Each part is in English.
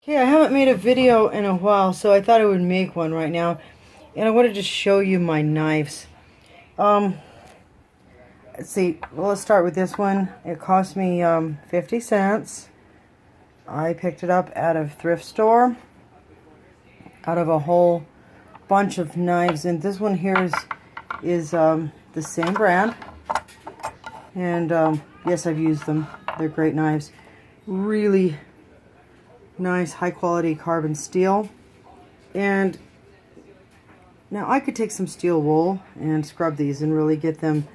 Okay, I haven't made a video in a while, so I thought I would make one right now. And I wanted to show you my knives. Let's see. Well, let's start with this one. It cost me 50 cents. I picked it up at a thrift store, out of a whole bunch of knives. And this one here is the same brand. And yes, I've used them. They're great knives. Really nice high quality carbon steel. And now I could take some steel wool and scrub these and really get them,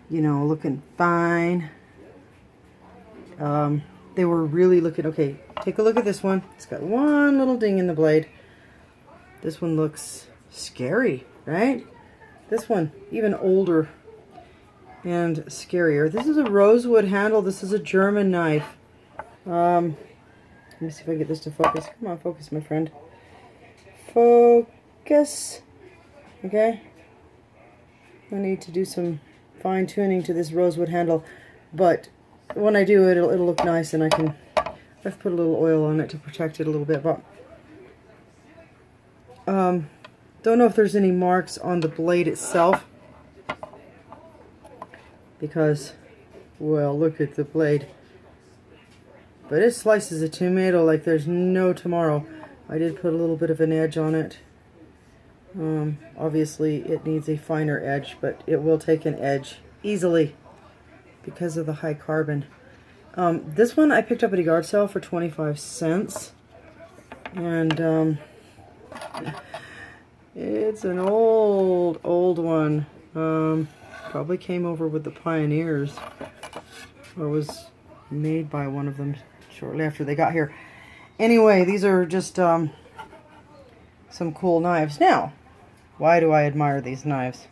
you know, looking fine. They were really looking, okay, take a look at this one. It's got one little ding in the blade. This one looks scary, right? This one, even older and scarier. This is a rosewood handle. This is a German knife. Let me see if I can get this to focus. Come on, focus, my friend. Focus. Okay. I need to do some fine tuning to this rosewood handle, but when I do, it'll look nice, and I've put a little oil on it to protect it a little bit. But don't know if there's any marks on the blade itself, because, well, look at the blade. But it slices a tomato like there's no tomorrow. I did put a little bit of an edge on it. Obviously it needs a finer edge, but it will take an edge easily because of the high carbon. This one I picked up at a yard sale for 25 cents. And it's an old one. Probably came over with the Pioneers, or was made by one of them shortly after they got here. Anyway, these are just some cool knives. Now, why do I admire these knives?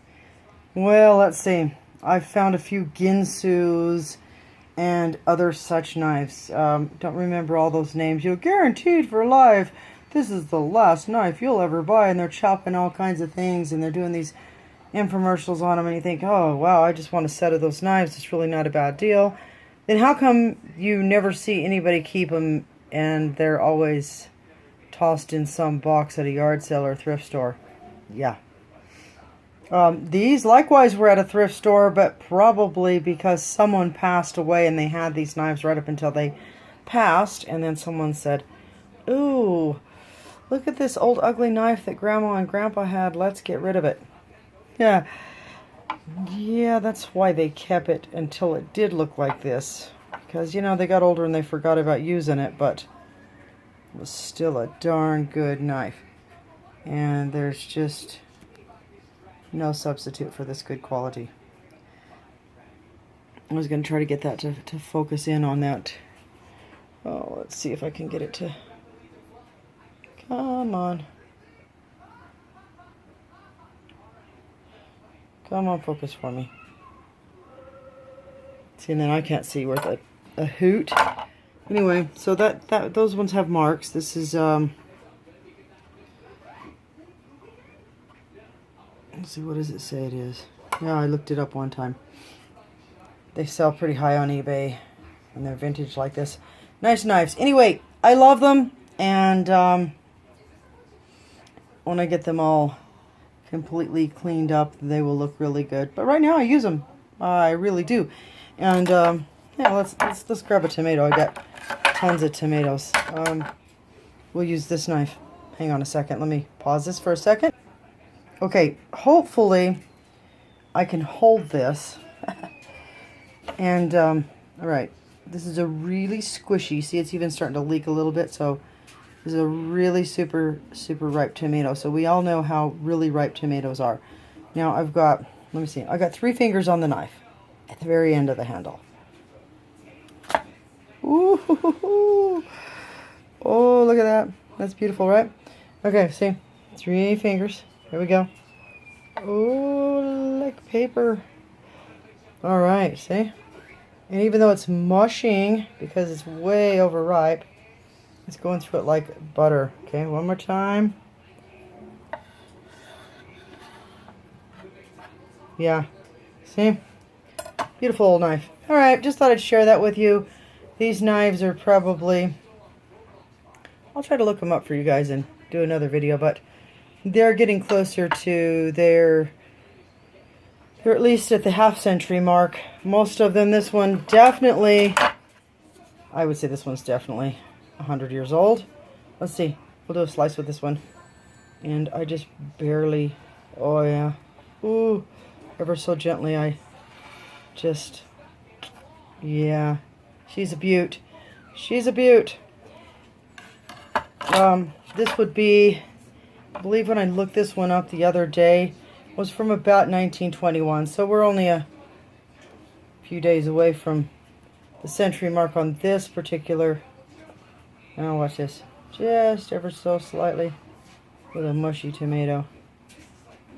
Well, let's see. I've found a few Ginsus and other such knives. Don't remember all those names. You're guaranteed for life. This is the last knife you'll ever buy. And they're chopping all kinds of things, and they're doing these infomercials on them, and you think, oh, wow, I just want a set of those knives. It's really not a bad deal. Then how come you never see anybody keep them, and they're always tossed in some box at a yard sale or thrift store? Yeah. These likewise were at a thrift store, but probably because someone passed away and they had these knives right up until they passed, and then someone said, ooh, look at this old ugly knife that Grandma and Grandpa had. Let's get rid of it. Yeah. Yeah, that's why they kept it until it did look like this. Because, you know, they got older and they forgot about using it, but it was still a darn good knife. And there's just no substitute for this good quality. I was going to try to get that to focus in on that. Oh, let's see if I can get it to... Come on. Come on, focus for me. See, and then I can't see worth a hoot. Anyway, so those ones have marks. This is let's see, what does it say it is? Yeah, I looked it up one time. They sell pretty high on eBay, and they're vintage like this. Nice knives. Anyway, I love them, and when I get them all completely cleaned up, they will look really good. But right now I use them. I really do. And yeah, let's grab a tomato. I got tons of tomatoes. We'll use this knife. Hang on a second. Let me pause this for a second. Okay, hopefully I can hold this. And all right, this is a really squishy. See, it's even starting to leak a little bit. So this is a really super ripe tomato. So we all know how really ripe tomatoes are. Now I've got, let me see, I got 3 fingers on the knife at the very end of the handle. Ooh, oh, look at that. That's beautiful, right? Okay, see, 3 fingers. Here we go. Oh, like paper. All right, see? And even though it's mushing because it's way overripe, it's going through it like butter. Okay, one more time. Yeah, see? Beautiful old knife. Alright, just thought I'd share that with you. These knives are probably I'll try to look them up for you guys and do another video, but they're getting closer to they're at least at the half-century mark. Most of them, this one definitely, I would say this one's definitely 100 years old. Let's see, we'll do a slice with this one. And I just barely, oh yeah, ooh, ever so gently, I just, yeah, she's a beaut. She's a beaut. This would be, I believe when I looked this one up the other day, was from about 1921. So we're only a few days away from the century mark on this particular. Now watch this. Just ever so slightly with a mushy tomato.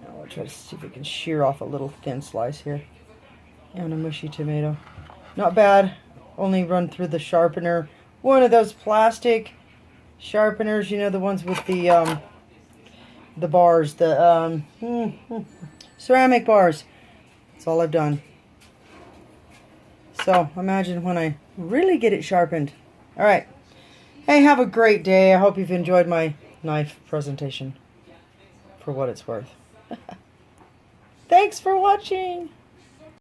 Now we'll try to see if we can shear off a little thin slice here. And a mushy tomato. Not bad. Only run through the sharpener. One of those plastic sharpeners, you know, the ones with the bars, the ceramic bars. That's all I've done. So imagine when I really get it sharpened. All right. Hey, have a great day. I hope you've enjoyed my knife presentation for what it's worth. Thanks for watching.